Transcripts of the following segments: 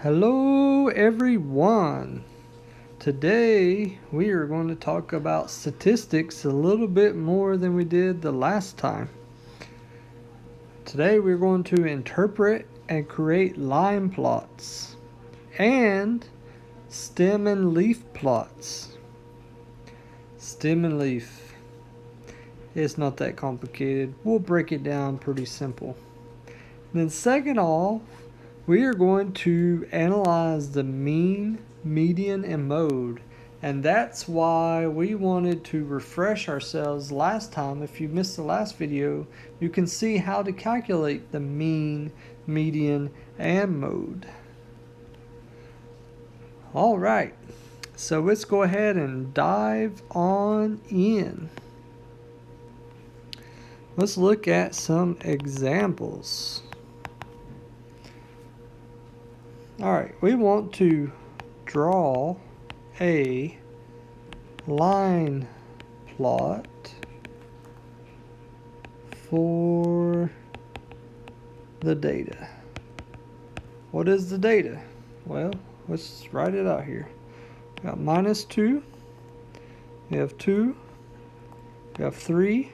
Hello everyone. Today we are going to talk about statistics a little bit more than we did the last time. Today we're going to interpret and create line plots and stem and leaf plots. Stem and leaf. It's not that complicated. We'll break it down pretty simple. Then second off, we are going to analyze the mean, median, and mode. And that's why we wanted to refresh ourselves last time. If you missed the last video, you can see how to calculate the mean, median, and mode. All right, so let's go ahead and dive on in. Let's look at some examples. Alright, we want to draw a line plot for the data. What is the data? Well, let's write it out here. We got -2, we have 2, we have 3,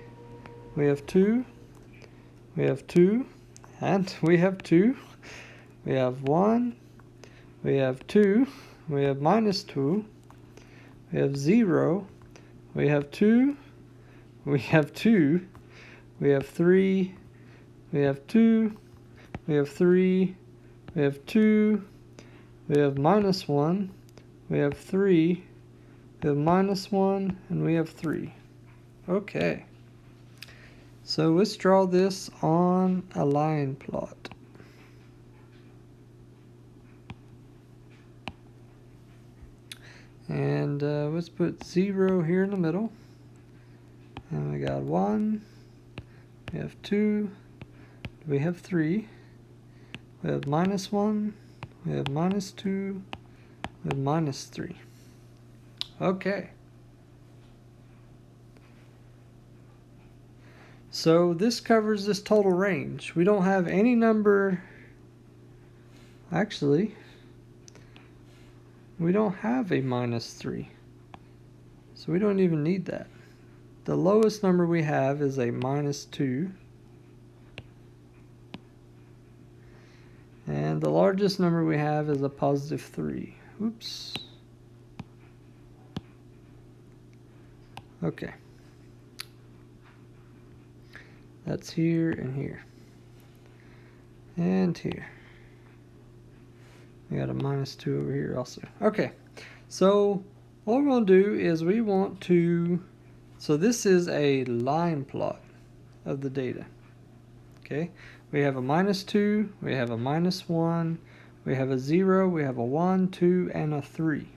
we have 2, we have 2, and we have 2, we have 1, we have 2, we have -2, we have 0, we have 2, we have 2, we have 3, we have 2, we have 3, we have 2, we have -1, we have 3, we have -1, and we have 3. Okay, so let's draw this on a line plot. And let's put 0 here in the middle. And we got 1, we have 2, we have 3, we have -1, we have -2, we have -3. Okay. So this covers this total range. We don't have any number, actually, we don't have a -3, so we don't even need that. The lowest number we have is a -2, and the largest number we have is a +3. Oops. Okay. That's here and here. And here. We got a -2 over here also. Okay, so what we're going to do is we want to, so this is a line plot of the data. Okay, we have a -2, we have a -1, we have a 0, we have a 1, 2, and a 3.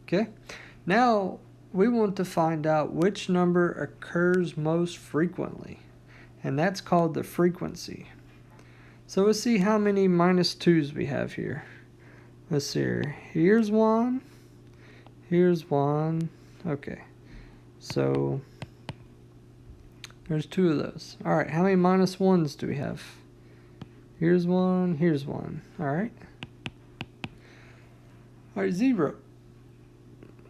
Okay, now we want to find out which number occurs most frequently, and that's called the frequency. So let's see how many -2s we have here. Let's see here. Here's 1. Here's 1. Okay. So there's 2 of those. Alright, how many -1s do we have? Here's 1. Here's 1. Alright. Alright, 0.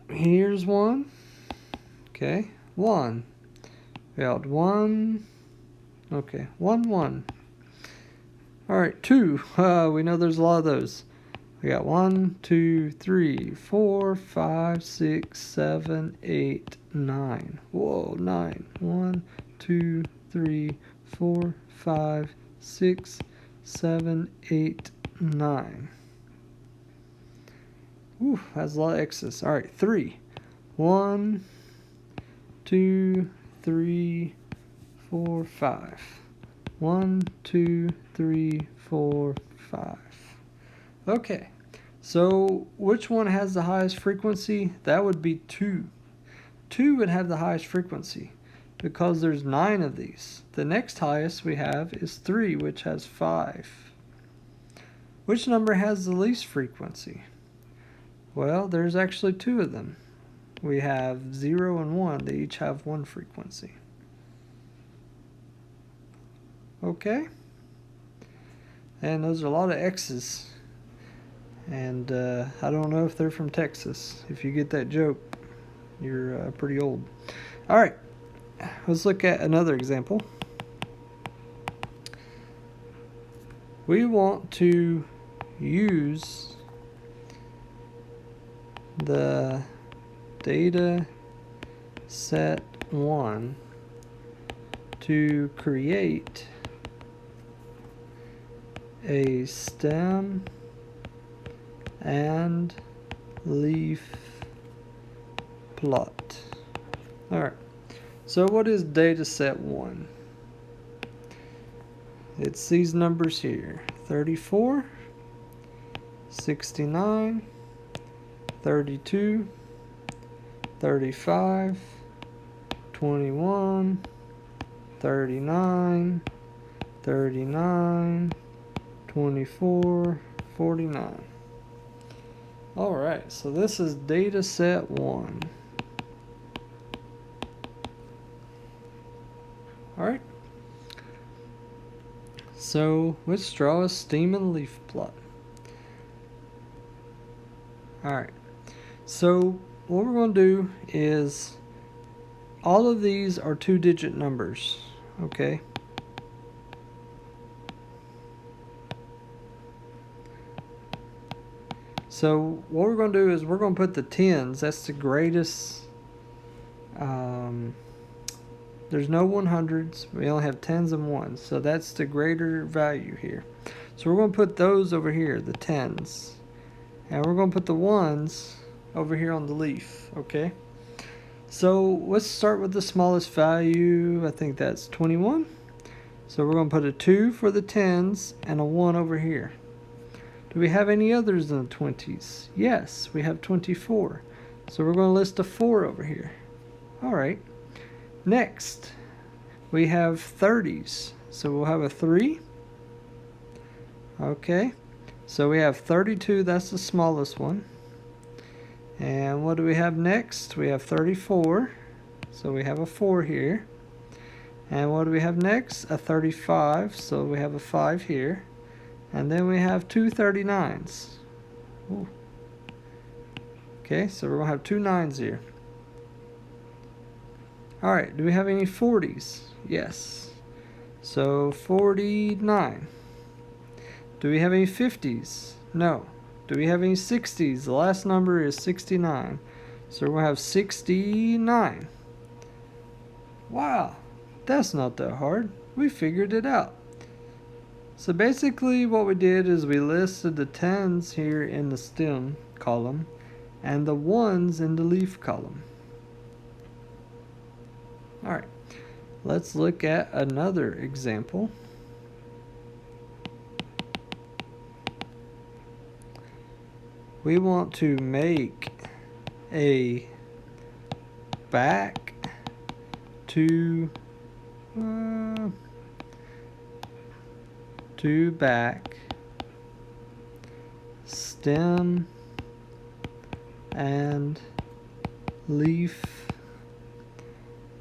Here's 1. Okay. 1. We got 1. Okay. 1, 1. Alright, 2. We know there's a lot of those. We got 1, 2, 3, 4, 5, 6, 7, 8, 9. Whoa, 9. 1, 2, 3, 4, 5, 6, 7, 8, 9. Ooh, that's a lot of excess. Alright, 3. 1, 2, 3, 4, 5. 1, 2, 3, 4, 5. Okay, so which one has the highest frequency? That would be 2. 2 would have the highest frequency because there's 9 of these. The next highest we have is 3, which has 5. Which number has the least frequency? Well, there's actually 2 of them. We have 0 and 1. They each have 1 frequency. Okay. And those are a lot of X's. And I don't know if they're from Texas. If you get that joke, you're pretty old. All right, let's look at another example. We want to use the data set 1 to create a stem and leaf plot. Alright, so what is data set 1? It's these numbers here: 34, 69, 32, 35, 21, 39, 39, 24, 49. Alright, so this is data set 1. Alright, so let's draw a stem and leaf plot. Alright, so what we're going to do is, all of these are 2-digit numbers, okay? So what we're going to do is we're going to put the tens. That's the greatest. There's no 100s. We only have tens and ones. So that's the greater value here. So we're going to put those over here, the tens. And we're going to put the ones over here on the leaf, okay? So let's start with the smallest value. I think that's 21. So we're going to put a 2 for the tens and a 1 over here. Do we have any others in the 20s? Yes, we have 24. So we're going to list a 4 over here. Alright. Next, we have 30s. So we'll have a 3. Okay. So we have 32. That's the smallest one. And what do we have next? We have 34. So we have a 4 here. And what do we have next? A 35. So we have a 5 here. And then we have two 39s. Ooh. Okay, so we're going to have 2 9s here. Alright, do we have any 40s? Yes. So 49. Do we have any 50s? No. Do we have any 60s? The last number is 69. So we're going to have 69. Wow, that's not that hard. We figured it out. So basically what we did is we listed the tens here in the stem column and the ones in the leaf column. Alright, let's look at another example. We want to make a back to back stem and leaf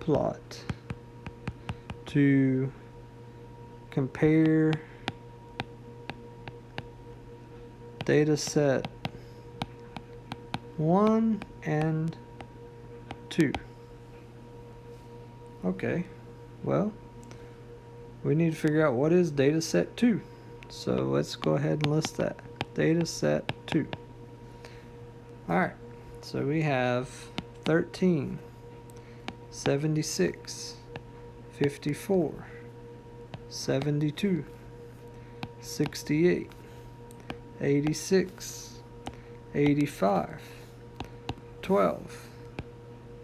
plot to compare data set 1 and 2. Okay, well, we need to figure out what is data set 2. So let's go ahead and list that. Data set 2. Alright, so we have 13, 76, 54, 72, 68, 86, 85, 12,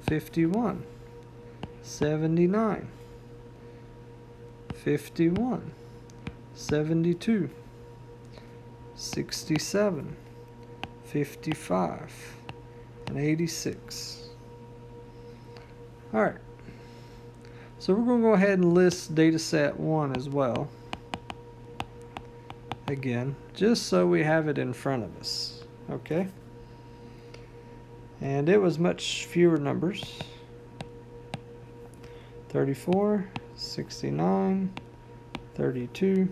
51, 79, 51, 72, 67, 55, and 86. Alright, so we're going to go ahead and list data set 1 as well. Again, just so we have it in front of us. Okay? And it was much fewer numbers. 34, 69, 32,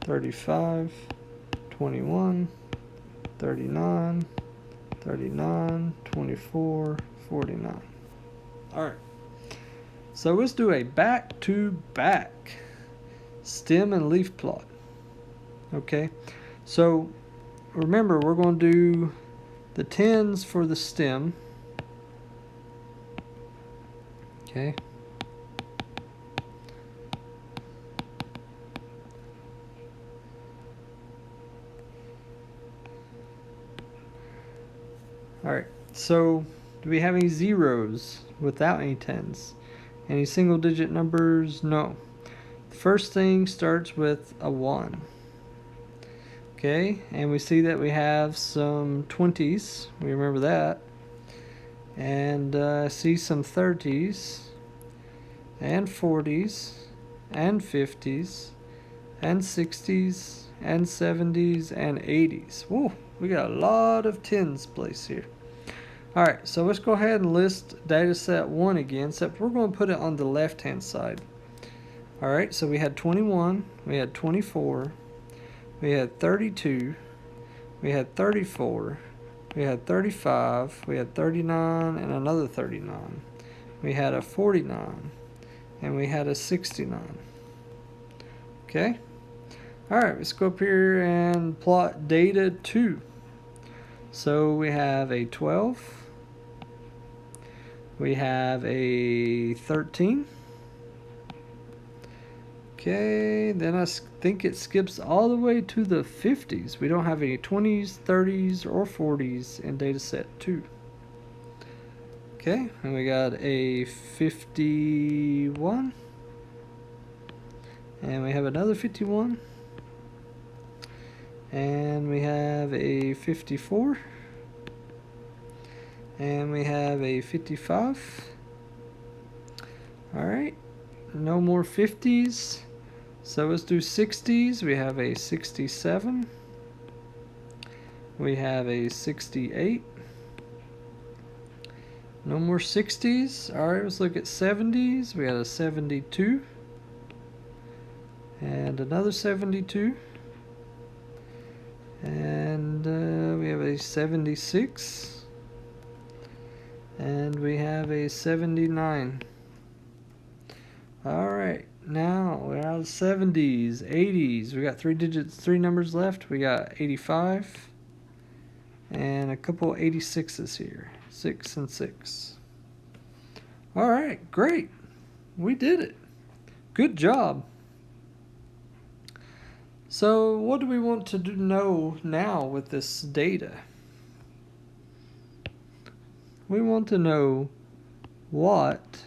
35, 21, 39, 39, 24, 49. Alright, so let's do a back-to-back stem and leaf plot. Okay, so remember we're going to do the 10s for the stem. Okay. Alright, so do we have any zeros without any 10s? Any single digit numbers? No. The first thing starts with a 1. Okay, and we see that we have some 20s. We remember that. And I see some 30s, and 40s, and 50s, and 60s, and 70s, and 80s. Whoa, we got a lot of 10s placed here. Alright, so let's go ahead and list data set 1 again, except we're going to put it on the left hand side. Alright, so we had 21, we had 24, we had 32, we had 34, we had 35, we had 39, and another 39. We had a 49, and we had a 69. Okay? Alright, let's go up here and plot data 2. So we have a 12, we have a 13. Okay, then I think it skips all the way to the 50s. We don't have any 20s, 30s, or 40s in data set 2. Okay, and we got a 51. And we have another 51. And we have a 54. And we have a 55. Alright, no more 50s. So let's do 60s. We have a 67. We have a 68. No more 60s. Alright, let's look at 70s. We got a 72. And another 72. And we have a 76. And we have a 79. Alright, now we're out of 70s, 80s. We got 3 numbers left. We got 85. And a couple 86s here. 6 and 6. Alright, great. We did it. Good job. So what do we want to know now with this data? We want to know what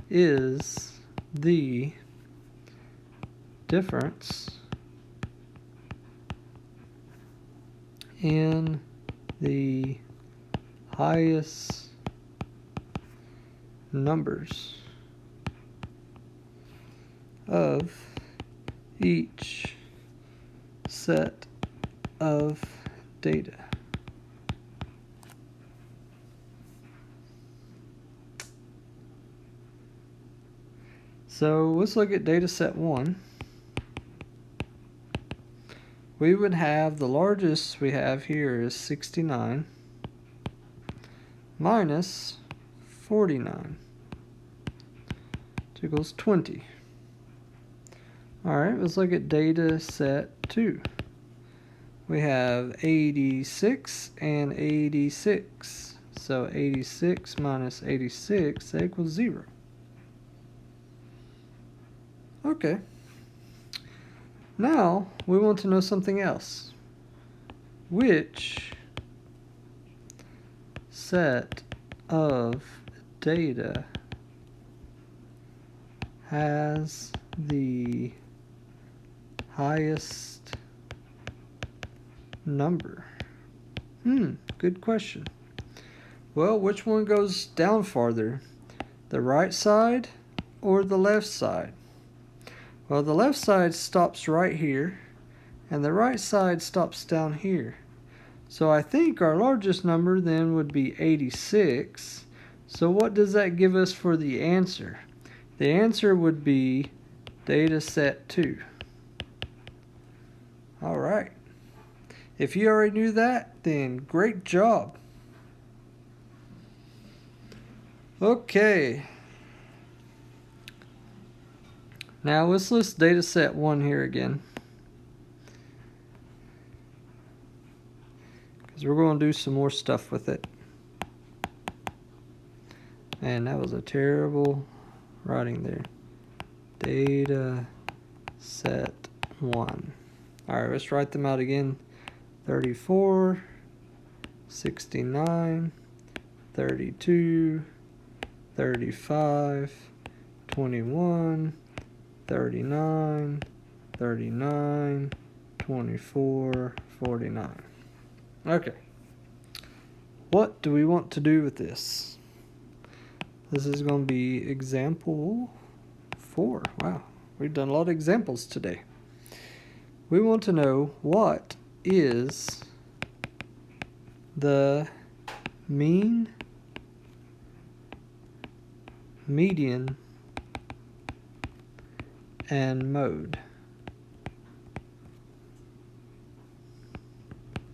is the difference in the highest numbers of each set of data. So let's look at data set 1. We would have the largest we have here is 69 minus 49, which equals 20. Alright, let's look at data set 2. We have 86 and 86. So 86 minus 86, that equals 0. Okay. Now, we want to know something else. Which set of data has the highest number? Good question. Well, which one goes down farther? The right side or the left side? Well, the left side stops right here, and the right side stops down here. So I think our largest number then would be 86. So what does that give us for the answer? The answer would be data set 2. All right. If you already knew that, then great job. Okay. Now let's list data set 1 here again, because we're going to do some more stuff with it. And that was a terrible writing there. Data set 1. Alright, let's write them out again. 34, 69, 32, 35, 21, 39, 39, 24, 49. Okay. What do we want to do with this? This is going to be example 4. Wow, we've done a lot of examples today. We want to know what is the mean, median, and mode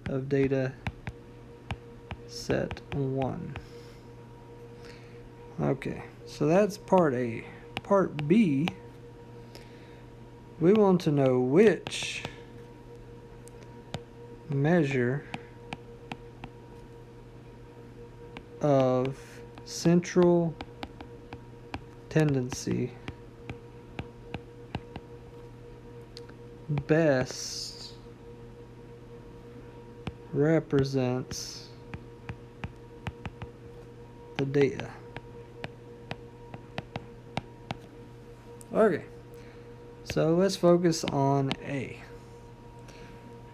of data set 1. Okay, so that's part A. Part B, we want to know which measure of central tendency best represents the data. Okay, so let's focus on A.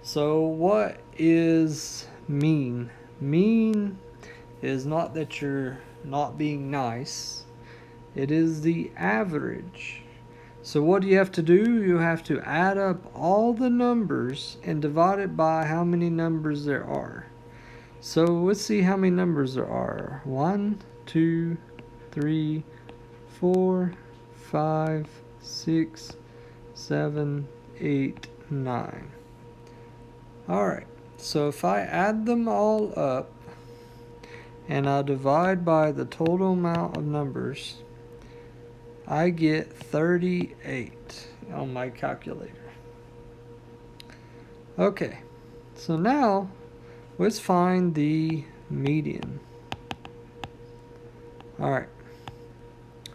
So what is mean? Mean is not that you're not being nice. It is the average. So what do you have to do? You have to add up all the numbers and divide it by how many numbers there are. So let's see how many numbers there are. 1, 2, 3, 4, 5, 6, 7, 8, 9. Alright, so if I add them all up and I divide by the total amount of numbers, I get 38 on my calculator. Okay, so now let's find the median. Alright,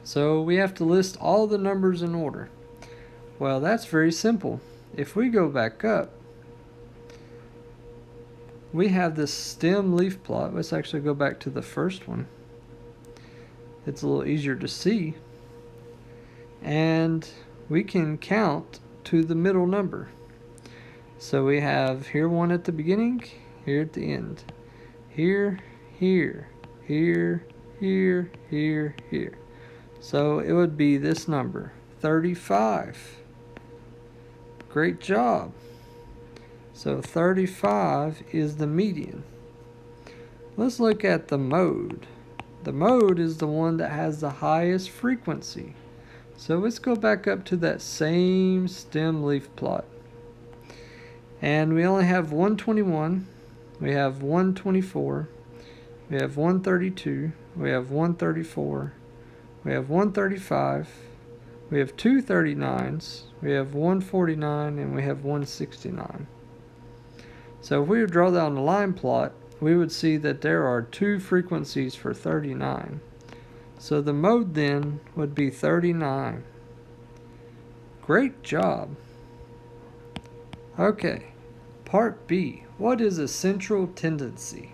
so we have to list all the numbers in order. Well, that's very simple. If we go back up, we have this stem leaf plot. Let's actually go back to the first one. It's a little easier to see. And we can count to the middle number. So we have here 1 at the beginning, here at the end. Here, here, here, here, here, here. So it would be this number, 35. Great job. So 35 is the median. Let's look at the mode. The mode is the one that has the highest frequency. So let's go back up to that same stem leaf plot. And we only have 121, we have 124, we have 132, we have 134, we have 135, we have 2 39s, we have 149, and we have 169. So if we would draw that on the line plot, we would see that there are 2 frequencies for 39. So the mode then would be 39. Great job. Okay, part B. What is a central tendency?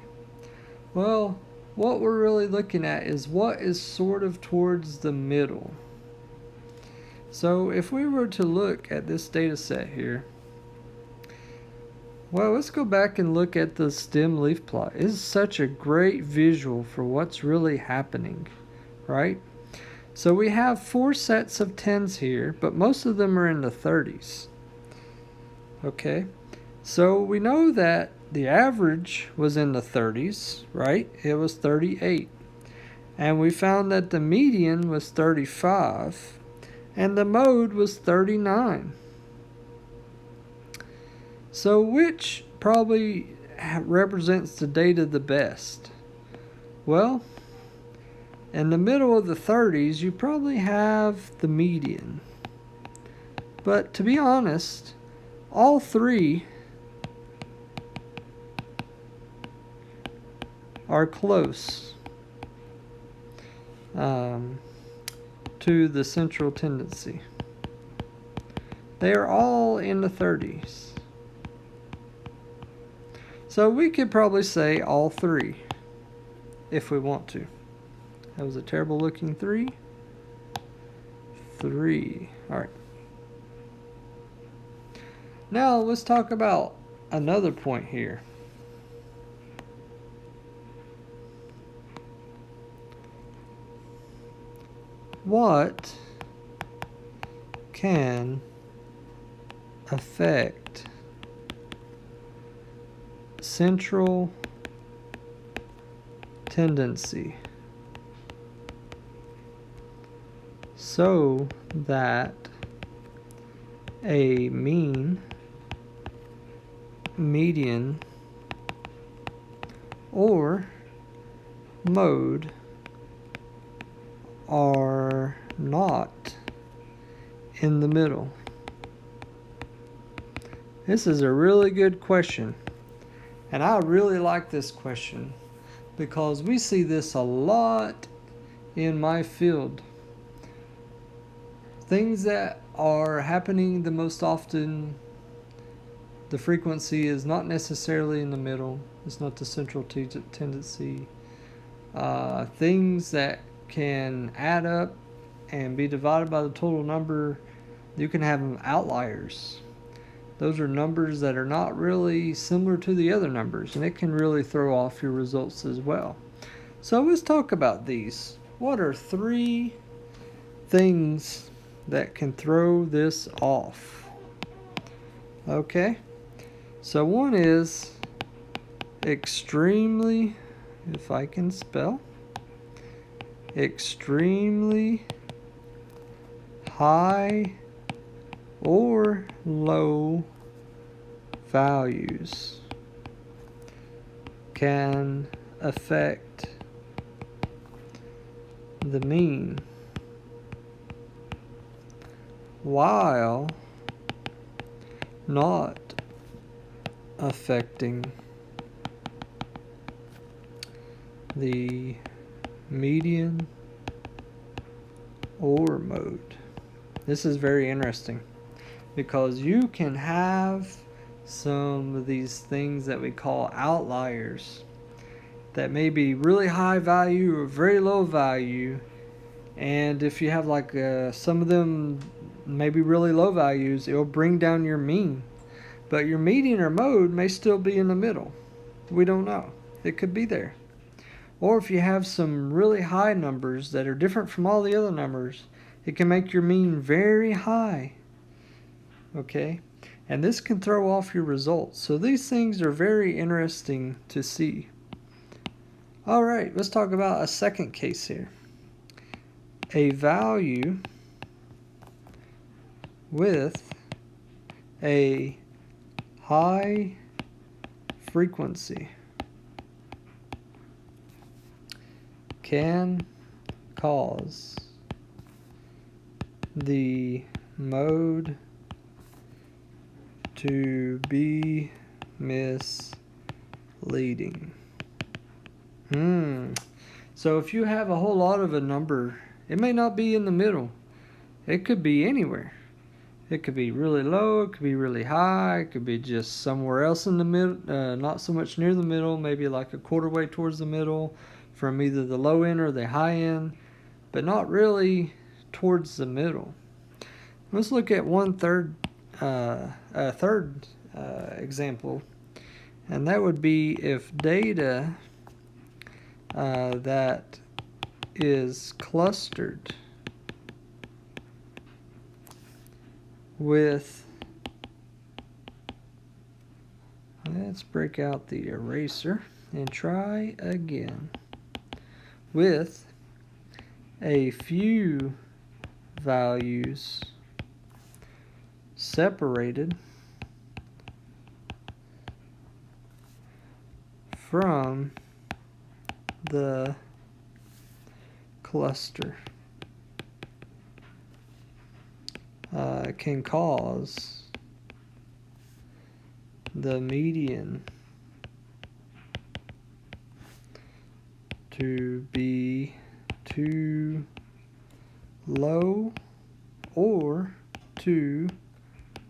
Well, what we're really looking at is what is sort of towards the middle. So if we were to look at this data set here, well, let's go back and look at the stem leaf plot. It's such a great visual for what's really happening, right? So we have 4 sets of 10s here, but most of them are in the 30s. Okay, so we know that the average was in the 30s, right? It was 38. And we found that the median was 35, and the mode was 39. So which probably represents the data the best? Well, in the middle of the 30s, you probably have the median. But to be honest, all three are close to the central tendency. They are all in the 30s. So we could probably say all three if we want to. That was a terrible looking 3. 3. Alright. Now let's talk about another point here. What can affect central tendency so that a mean, median, or mode are not in the middle? This is a really good question, and I really like this question because we see this a lot in my field. Things that are happening the most often, the frequency is not necessarily in the middle. It's not the central tendency. Things that can add up and be divided by the total number, you can have them outliers. Those are numbers that are not really similar to the other numbers, and it can really throw off your results as well. So let's talk about these. What are 3 things that can throw this off? Okay, so one is extremely, if I can spell, extremely high or low values can affect the mean, while not affecting the median or mode. This is very interesting because you can have some of these things that we call outliers that may be really high value or very low value, and if you have like some of them maybe really low values, it will bring down your mean, but your median or mode may still be in the middle. We don't know. It could be there. Or if you have some really high numbers that are different from all the other numbers, it can make your mean very high. Okay? And this can throw off your results. So these things are very interesting to see. Alright, let's talk about a second case here. A value with a high frequency can cause the mode to be misleading. So if you have a whole lot of a number, it may not be in the middle. It could be anywhere. It could be really low, it could be really high, it could be just somewhere else in the middle, not so much near the middle, maybe like a quarter way towards the middle from either the low end or the high end, but not really towards the middle. Let's look at a third example, and that would be if data that is clustered with, let's break out the eraser and try again, with a few values separated from the cluster can cause the median to be too low or too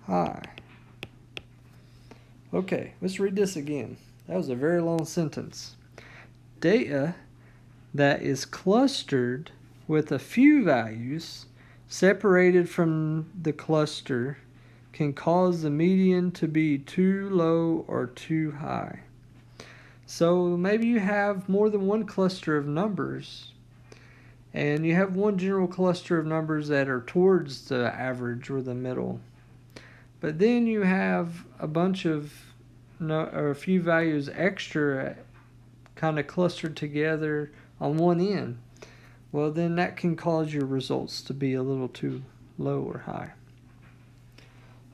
high. Okay, let's read this again. That was a very long sentence. Data that is clustered with a few values separated from the cluster can cause the median to be too low or too high. So maybe you have more than one cluster of numbers, and you have one general cluster of numbers that are towards the average or the middle. But then you have a bunch of, or a few values extra kind of clustered together on one end. Well, then that can cause your results to be a little too low or high.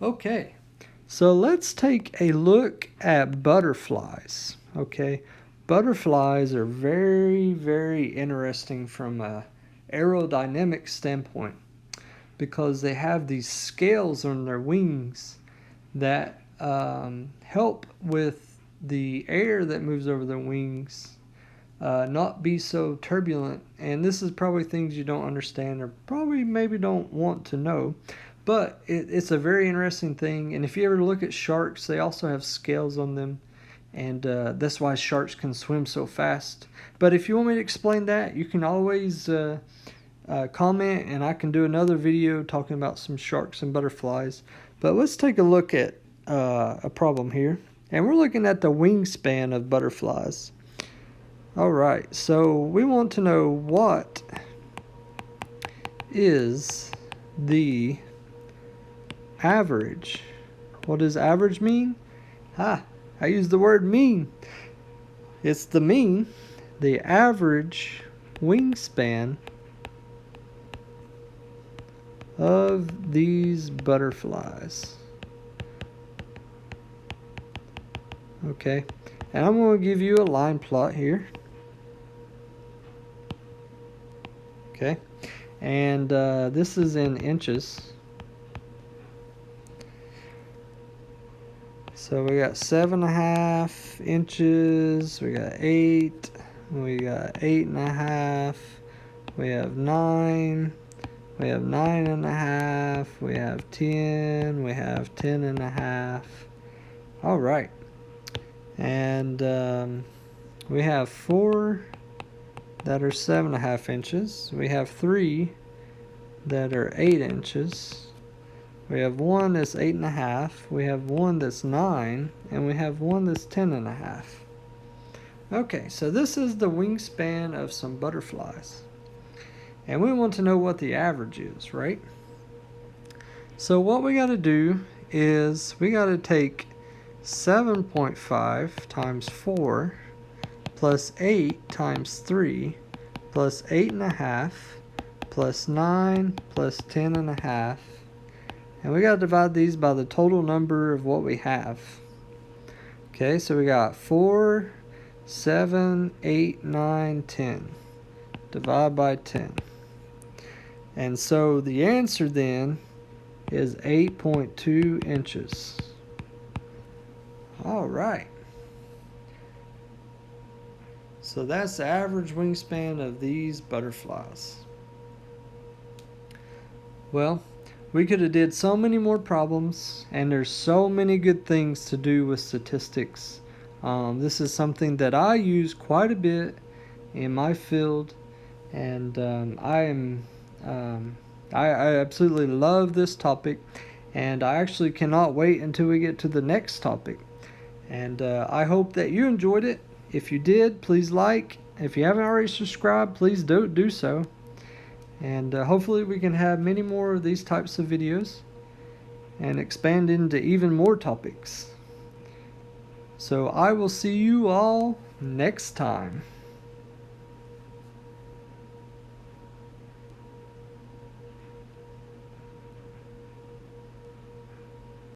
Okay, so let's take a look at butterflies. Okay, butterflies are very, very interesting from an aerodynamic standpoint because they have these scales on their wings that help with the air that moves over their wings not be so turbulent. And this is probably things you don't understand or probably maybe don't want to know, but it's a very interesting thing. And if you ever look at sharks, they also have scales on them, and that's why sharks can swim so fast. But if you want me to explain that, you can always comment, and I can do another video talking about some sharks and butterflies. But let's take a look at a problem here, and we're looking at the wingspan of butterflies. Alright, so we want to know what is the average. What does average mean? I use the word mean. It's the mean, the average wingspan of these butterflies. Okay, and I'm going to give you a line plot here. Okay, and this is in inches. So we got 7.5 inches, we got 8, we got 8.5, we have 9, we have 9.5, we have 10, we have 10.5. All right, and we have 4 that are 7.5 inches. We have 3 that are 8 inches. We have 1 that's 8.5. We have 1 that's 9, and we have 1 that's 10.5. Okay, so this is the wingspan of some butterflies, and we want to know what the average is, right? So what we got to do is we got to take 7.5 times 4 plus 8 times 3 plus 8.5 plus 9 plus 10.5, and we got to divide these by the total number of what we have. Okay, so we got 4, 7, 8, 9, 10. Divide by 10. And so the answer then is 8.2 inches. All right. So that's the average wingspan of these butterflies. Well, we could have did so many more problems, and there's so many good things to do with statistics. This is something that I use quite a bit in my field, and I absolutely love this topic, and I actually cannot wait until we get to the next topic. And I hope that you enjoyed it. If you did, please like. If you haven't already subscribed, please do so. And hopefully we can have many more of these types of videos and expand into even more topics. So I will see you all next time.